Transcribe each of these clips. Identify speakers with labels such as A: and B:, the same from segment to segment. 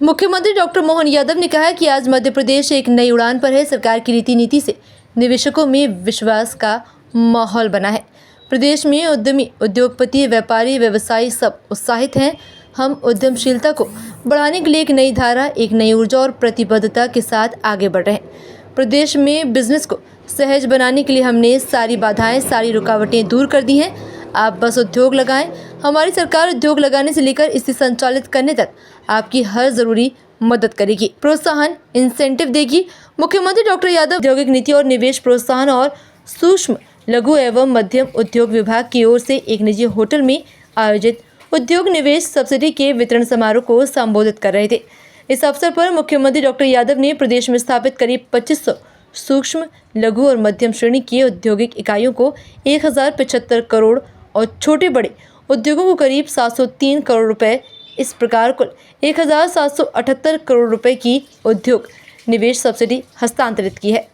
A: मुख्यमंत्री डॉक्टर मोहन यादव ने कहा कि आज मध्य प्रदेश एक नई उड़ान पर है। सरकार की नीति से निवेशकों में विश्वास का माहौल बना है। प्रदेश में उद्यमी, उद्योगपति, व्यापारी, व्यवसायी सब उत्साहित हैं। हम उद्यमशीलता को बढ़ाने के लिए एक नई धारा, एक नई ऊर्जा और प्रतिबद्धता के साथ आगे बढ़ रहे हैं। प्रदेश में बिजनेस को सहज बनाने के लिए हमने सारी बाधाएं, सारी रुकावटें दूर कर दी हैं। आप बस उद्योग लगाएं। हमारी सरकार उद्योग लगाने से लेकर इसे संचालित करने तक आपकी हर जरूरी मदद करेगी, प्रोत्साहन, इंसेंटिव देगी। मुख्यमंत्री डॉक्टर यादव औद्योगिक नीति और निवेश प्रोत्साहन और सूक्ष्म, लघु एवं मध्यम उद्योग विभाग की ओर से एक निजी होटल में आयोजित उद्योग निवेश सब्सिडी के वितरण समारोह को संबोधित कर रहे थे। इस अवसर पर मुख्यमंत्री डॉक्टर यादव ने प्रदेश में स्थापित करीब 2500 सूक्ष्म, लघु और मध्यम श्रेणी की औद्योगिक इकाइयों को 1075 करोड़ और छोटे बड़े उद्योगों को करीब 703 करोड़ रुपए, इस प्रकार कुल 1778 करोड़ रुपए की उद्योग निवेश सब्सिडी हस्तांतरित की है।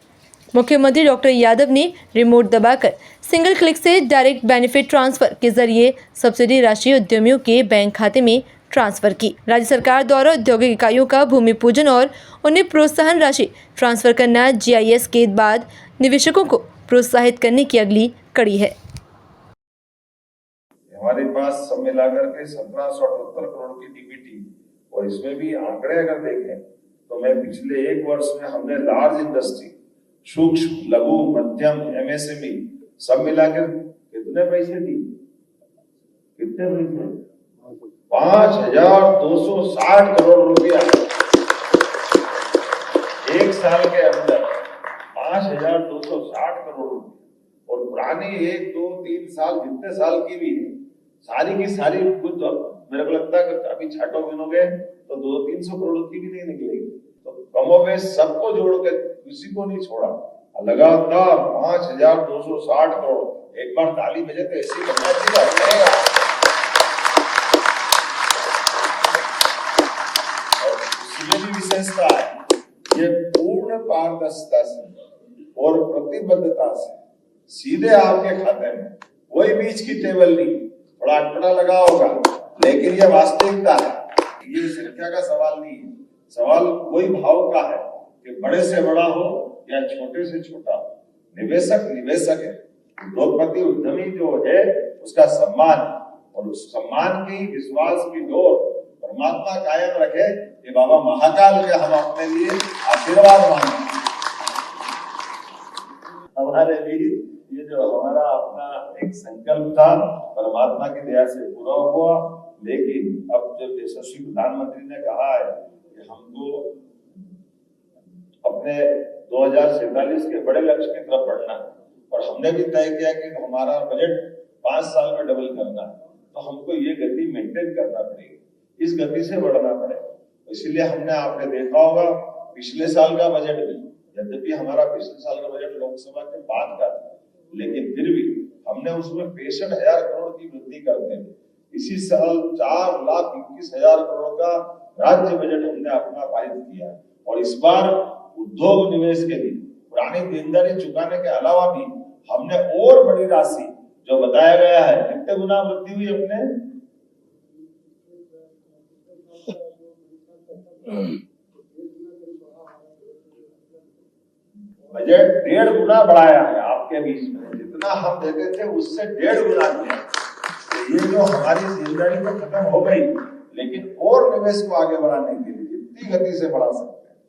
A: मुख्यमंत्री डॉक्टर यादव ने रिमोट दबाकर सिंगल क्लिक से डायरेक्ट बेनिफिट ट्रांसफर के जरिए सब्सिडी राशि उद्यमियों के बैंक खाते में ट्रांसफर की। राज्य सरकार द्वारा औद्योगिक इकाइयों का भूमि पूजन और उन्हें प्रोत्साहन राशि ट्रांसफर करना GIS के बाद निवेशकों को प्रोत्साहित करने की अगली कड़ी है।
B: हमारे पास सब मिलाकर के 1778 करोड़ की DBT, और इसमें भी आंकड़े अगर देखें तो मैं पिछले एक वर्ष में हमने लार्ज इंडस्ट्री, सूक्ष्म, लघु, मध्यम, MSME सब मिलाकर कितने पैसे दिए? कितने पैसे? 5260 करोड़ रुपया एक साल के अंदर। 5260 करोड़ रुपया। और पुरानी 1, 2, 3 साल जितने साल की भी है, सारी की सारी कुछ मेरे को लगता है कि अभी छाटो गिनोगे तो 200-300 करोड़ की भी नहीं निकलेगी। तो कमोबेश सबको जोड़ के किसी को नहीं छोड़ा, लगातार 5260 करोड़। एक बार ताली बजे तो ऐसी बनना चाहिए। और इसमें भी विशेषता है, ये पूर्ण पारदर्शिता से और प्रतिबद्धता से सीधे आपके खाते में, कोई बीच की टेबल नहीं, थोड़ा अटपटा लगा होगा, लेकिन ये वास्तविकता है। ये संख्या का सवाल नहीं है, सवाल कोई भाव का है कि बड़े से बड़ा हो या छोटे से छोटा हो। निवेशक निवेशक है, उद्योगपति उद्यमी जो है उसका सम्मान, और उस सम्मान की, विश्वास की डोर परमात्मा कायम रखे। ये बाबा महाकाल के हम अपने लिए आशीर्वाद मांगे। हमारे लिए ये जो हमारा अपना एक संकल्प था परमात्मा की दया से पूरा हुआ। लेकिन अब जब यशस्वी प्रधानमंत्री ने कहा है कि हमको अपने 2047 के बड़े लक्ष्य की तरफ बढ़ना है, और हमने भी तय किया कि हमारा बजट 5 साल में डबल करना है, तो हमको ये गति मेंटेन करना पड़ेगी, इस गति से बढ़ना पड़ेगा। इसलिए हमने, आपने देखा होगा पिछले साल का बजट भी, यद्यपि हमारा पिछले साल का बजट लोकसभा के बाद का था, लेकिन फिर भी हमने उसमें 65,000 करोड़ की वृद्धि करते हैं। इसी साल 4,21,000 करोड़ का राज्य बजट हमने अपना पारित किया। और इस बार उद्योग निवेश के लिए पुरानी देनदारी चुकाने के अलावा भी हमने और बड़ी राशि जो बताया गया है, कितने गुना वृद्धि हुई अपने? बजट 1.5 गुना बढ़ाया है आपके बीच में, जितना हम देते थे उससे 1.5 गुना दिया। ये जो हमारी देनदारी तो खत्म हो गई, लेकिन और निवेश को आगे बढ़ाने के लिए जितनी गति से बढ़ा सकते